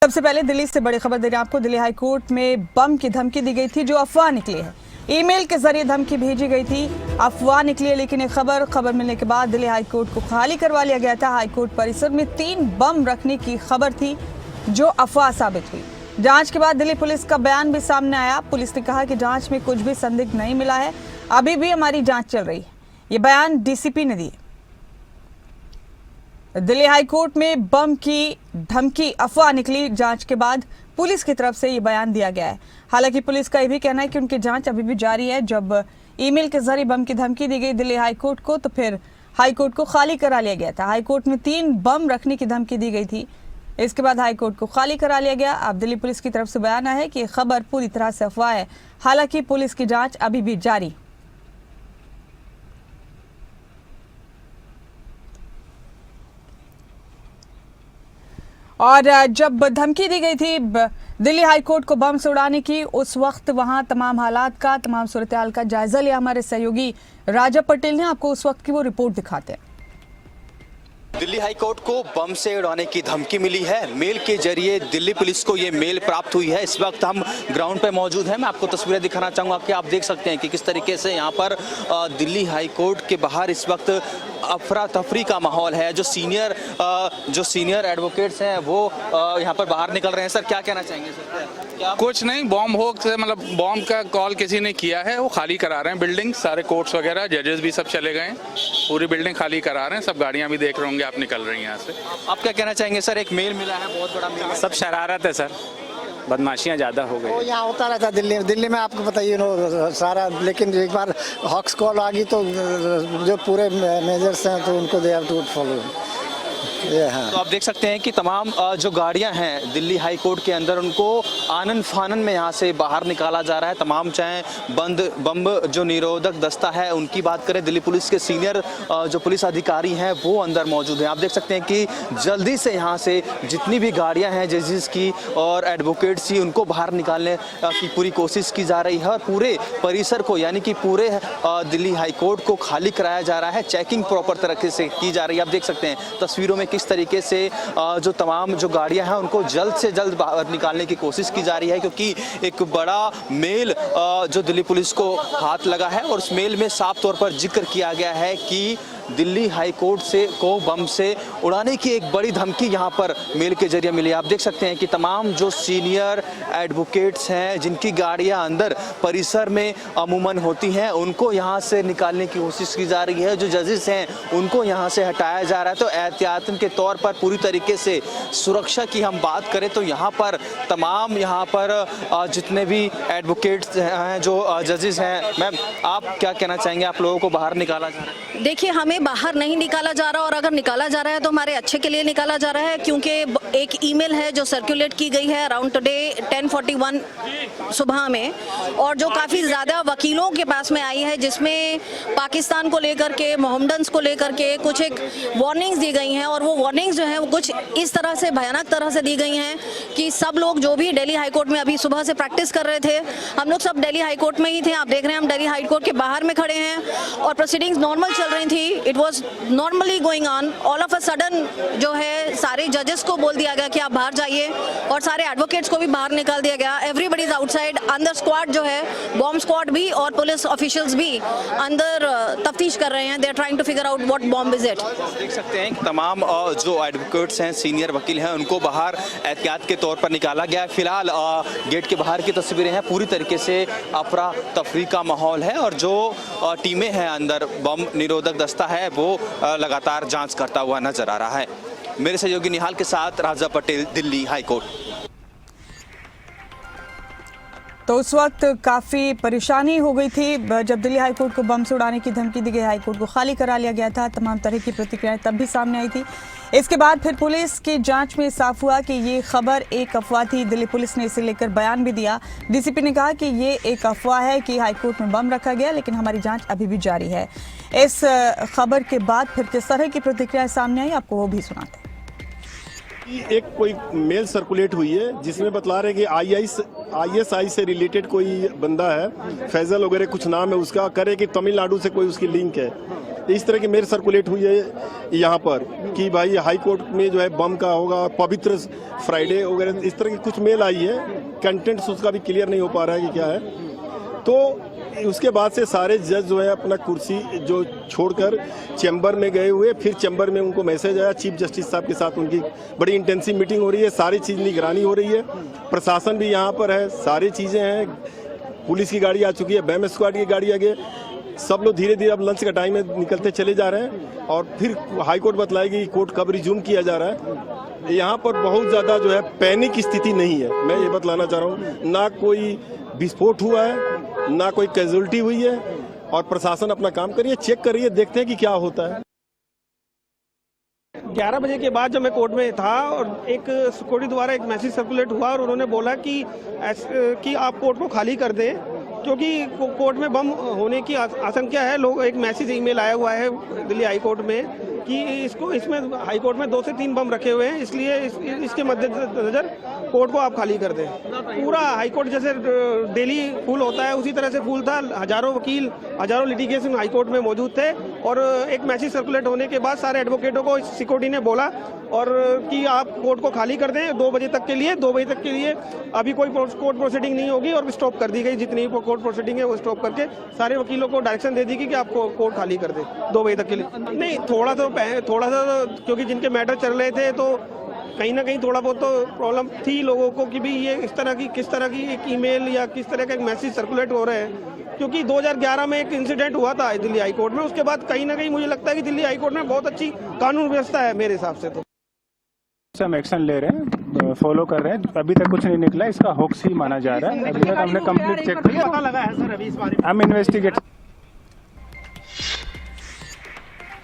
सबसे पहले दिल्ली से बड़ी खबर दे रहे हैं आपको। दिल्ली हाईकोर्ट में बम की धमकी दी गई थी जो अफवाह निकली है। ईमेल के जरिए धमकी भेजी गई थी, अफवाह निकली है, लेकिन एक खबर मिलने के बाद दिल्ली हाईकोर्ट को खाली करवा लिया गया था। हाईकोर्ट परिसर में 3 बम रखने की खबर थी जो अफवाह साबित हुई। जांच के बाद दिल्ली पुलिस का बयान भी सामने आया। पुलिस ने कहा कि जांच में कुछ भी संदिग्ध नहीं मिला है, अभी भी हमारी जांच चल रही है। ये बयान डीसीपी ने दिया। दिल्ली हाईकोर्ट में बम की धमकी अफवाह निकली, जांच के बाद पुलिस की तरफ से ये बयान दिया गया है। हालांकि पुलिस का ये भी कहना है कि उनकी जांच अभी भी जारी है। जब ईमेल के जरिए बम की धमकी दी गई दिल्ली हाईकोर्ट को, तो फिर हाईकोर्ट को खाली करा लिया गया था। हाईकोर्ट में 3 बम रखने की धमकी दी गई थी, इसके बाद हाईकोर्ट को खाली करा लिया गया। अब दिल्ली पुलिस की तरफ से बयान आया है कि खबर पूरी तरह से अफवाह है, हालांकि पुलिस की जांच अभी भी जारी। और जब धमकी दी गई थी दिल्ली हाईकोर्ट को बम से उड़ाने की, उस वक्त वहां तमाम हालात का, तमाम सूरत-ए-हाल का जायजा लिया हमारे सहयोगी राजा पटेल ने। आपको उस वक्त की वो रिपोर्ट दिखाते हैं। दिल्ली हाईकोर्ट को बम से उड़ाने की धमकी मिली है। मेल के जरिए दिल्ली पुलिस को ये मेल प्राप्त हुई है। इस वक्त हम ग्राउंड पे मौजूद हैं। मैं आपको तस्वीरें दिखाना चाहूँगा कि आप देख सकते हैं कि किस तरीके से यहाँ पर दिल्ली हाईकोर्ट के बाहर इस वक्त अफरा तफरी का माहौल है। जो सीनियर एडवोकेट्स हैं वो यहाँ पर बाहर निकल रहे हैं। सर, क्या कहना चाहेंगे? सर, कुछ नहीं, बॉम्ब हो मतलब बॉम्ब का कॉल किसी ने किया है, वो खाली करा रहे हैं बिल्डिंग। सारे कोर्ट्स वगैरह, जजेस भी सब चले गए, पूरी बिल्डिंग खाली करा रहे हैं। सब गाड़ियां भी देख रहे होंगे आप निकल रही हैं यहाँ से। आप क्या कहना चाहेंगे? सर, एक मेल मिला है, बहुत बड़ा मेल। सब शरारत है सर, बदमाशियां ज़्यादा हो गई। वो यहाँ होता रहता है दिल्ली में आपको पता ही सारा। लेकिन एक बार हॉक्स कॉल आ गई तो जो पूरे मेजर्स हैं तो उनको दे हैव टू फॉलो। तो आप देख सकते हैं कि तमाम जो गाड़ियां हैं दिल्ली हाई कोर्ट के अंदर, उनको आनन फानन में यहाँ से बाहर निकाला जा रहा है। तमाम चाहे बम जो निरोधक दस्ता है उनकी बात करें, दिल्ली पुलिस के सीनियर जो पुलिस अधिकारी हैं वो अंदर मौजूद हैं। आप देख सकते हैं कि जल्दी से यहाँ से जितनी भी गाड़ियाँ हैं जजेस की और एडवोकेट्स की, उनको बाहर निकालने की पूरी कोशिश की जा रही है। और पूरे परिसर को, यानी कि पूरे दिल्ली हाई कोर्ट को खाली कराया जा रहा है। चेकिंग प्रॉपर तरीके से की जा रही है। आप देख सकते हैं तस्वीरों में किस तरीके से जो तमाम जो गाड़ियां हैं उनको जल्द से जल्द बाहर निकालने की कोशिश की जा रही है, क्योंकि एक बड़ा मेल जो दिल्ली पुलिस को हाथ लगा है और उस मेल में साफ तौर पर जिक्र किया गया है कि दिल्ली हाई कोर्ट को बम से उड़ाने की एक बड़ी धमकी यहाँ पर मेल के जरिए मिली। आप देख सकते हैं कि तमाम जो सीनियर एडवोकेट्स हैं जिनकी गाड़ियाँ अंदर परिसर में अमूमन होती हैं, उनको यहाँ से निकालने की कोशिश की जा रही है। जो जजेस हैं उनको यहाँ से हटाया जा रहा है। तो एहतियातन के तौर पर पूरी तरीके से सुरक्षा की हम बात करें तो यहाँ पर तमाम जितने भी एडवोकेट्स हैं, जो जजेस हैं, मैम आप क्या कहना चाहेंगे? आप लोगों को बाहर निकाला जा रहा है? देखिए, हमें बाहर नहीं निकाला जा रहा, और अगर निकाला जा रहा है तो हमारे अच्छे के लिए निकाला जा रहा है, क्योंकि एक ईमेल है जो सर्कुलेट की गई है अराउंड टुडे 10:41 सुबह में, और जो काफ़ी ज़्यादा वकीलों के पास में आई है, जिसमें पाकिस्तान को लेकर के, मोहम्मडन्स को लेकर के कुछ एक वार्निंग्स दी गई हैं। और वो वार्निंग्स जो हैं वो कुछ इस तरह से, भयानक तरह से दी गई हैं कि सब लोग जो भी दिल्ली हाईकोर्ट में अभी सुबह से प्रैक्टिस कर रहे थे, हम लोग सब दिल्ली हाईकोर्ट में ही थे। आप देख रहे हैं हम दिल्ली हाईकोर्ट के बाहर में खड़े हैं और प्रोसीडिंग्स नॉर्मल चल रही थी। It was normally going on. All of a sudden जो है सारे जजेस को बोल दिया गया कि आप बाहर जाइए, और सारे एडवोकेट्स को भी बाहर निकाल दिया गया। Everybody is outside. अंदर स्क्वाड जो है, बॉम्ब स्क्वाड भी और पुलिस ऑफिशियल्स भी अंदर तफ्तीश कर रहे हैं। They are trying to figure out what bomb is it. देख सकते हैं कि तमाम जो एडवोकेट्स हैं, सीनियर वकील हैं, उनको बाहर एहतियात के तौर पर निकाला गया। फिलहाल गेट के बाहर की तस्वीरें हैं। पूरी तरीके से अफरा तफरी का माहौल है और जो टीमें हैं अंदर, बम निरोधक दस्ता है, वो लगातार जांच करता हुआ नजर आ रहा है। मेरे सहयोगी निहाल के साथ राजा पटेल, दिल्ली हाई कोर्ट। तो उस वक्त काफ़ी परेशानी हो गई थी जब दिल्ली हाईकोर्ट को बम से उड़ाने की धमकी दी गई। हाईकोर्ट को खाली करा लिया गया था। तमाम तरह की प्रतिक्रियाएं तब भी सामने आई थी। इसके बाद फिर पुलिस की जांच में साफ हुआ कि ये खबर एक अफवाह थी। दिल्ली पुलिस ने इसे लेकर बयान भी दिया। डीसीपी ने कहा कि ये एक अफवाह है कि हाईकोर्ट में बम रखा गया, लेकिन हमारी जाँच अभी भी जारी है। इस खबर के बाद फिर किस तरह की प्रतिक्रियाएं सामने आई, आपको वो भी सुनाते हैं। एक कोई मेल सर्कुलेट हुई है जिसमें बतला रहे कि ISI से रिलेटेड कोई बंदा है, फैजल वगैरह कुछ नाम है उसका, करे कि तमिलनाडु से कोई उसकी लिंक है। इस तरह की मेल सर्कुलेट हुई है यहाँ पर कि भाई हाई कोर्ट में जो है बम का होगा, पवित्र फ्राइडे वगैरह, इस तरह की कुछ मेल आई है। कंटेंट्स उसका भी क्लियर नहीं हो पा रहा है कि क्या है। तो उसके बाद से सारे जज जो है अपना कुर्सी जो छोड़कर चैम्बर में गए हुए, फिर चैम्बर में उनको मैसेज आया, चीफ जस्टिस साहब के साथ उनकी बड़ी इंटेंसिव मीटिंग हो रही है, सारी चीज़ निगरानी हो रही है, प्रशासन भी यहाँ पर है, सारी चीज़ें हैं, पुलिस की गाड़ी आ चुकी है, बैम स्क्वाड की गाड़ी आगे, सब लोग धीरे धीरे अब लंच का टाइम में निकलते चले जा रहे हैं और फिर हाई कोर्ट बतलाएगी कोर्ट कब रिज्यूम किया जा रहा है। यहाँ पर बहुत ज़्यादा जो है पैनिक स्थिति नहीं है, मैं ये बतलाना चाह रहा हूँ। ना कोई विस्फोट हुआ है, ना कोई कैजुअल्टी हुई है और प्रशासन अपना काम करिए, चेक करिए, देखते हैं कि क्या होता है। 11 बजे के बाद जब मैं कोर्ट में था और एक सिक्योरिटी द्वारा एक मैसेज सर्कुलेट हुआ और उन्होंने बोला कि आप कोर्ट को खाली कर दें क्योंकि कोर्ट में बम होने की आशंका है। लोग एक मैसेज ईमेल आया हुआ है दिल्ली हाई कोर्ट में कि इसमें हाई कोर्ट में 2 से 3 बम रखे हुए हैं, इसलिए इसके मद्देनजर कोर्ट को आप खाली कर दें। पूरा हाई कोर्ट जैसे डेली फुल होता है उसी तरह से फुल था। हजारों वकील, हजारों लिटिगेशन हाई कोर्ट में मौजूद थे और एक मैसेज सर्कुलेट होने के बाद सारे एडवोकेटों को सिक्योरिटी ने बोला और कि आप कोर्ट को खाली कर दें 2 बजे तक के लिए। 2 बजे तक के लिए अभी कोई कोर्ट प्रोसीडिंग नहीं होगी और स्टॉप कर दी गई। जितनी कोर्ट प्रोसीडिंग है वो स्टॉप करके सारे वकीलों को डायरेक्शन दे दी कि आप कोर्ट खाली कर दें 2 बजे तक के लिए। नहीं, थोड़ा सा क्योंकि जिनके मैटर चल रहे थे तो कहीं ना कहीं थोड़ा बहुत तो प्रॉब्लम थी लोगों को कि भी ये किस तरह की एक ईमेल या किस तरह का एक मैसेज सर्कुलेट हो रहे हैं। क्योंकि 2011 में एक इंसिडेंट हुआ था दिल्ली हाई कोर्ट में, उसके बाद कहीं ना कहीं मुझे लगता है कि दिल्ली हाई कोर्ट में बहुत अच्छी कानून व्यवस्था है मेरे हिसाब से। तो हम एक्शन ले रहे हैं, फॉलो कर रहे हैं। अभी तक कुछ नहीं निकला, इसका होक्स ही माना जा रहा है। अभी तक हमने कंप्लीट चेक किया, पता लगा है सर अभी इस बारे में हम इन्वेस्टिगेट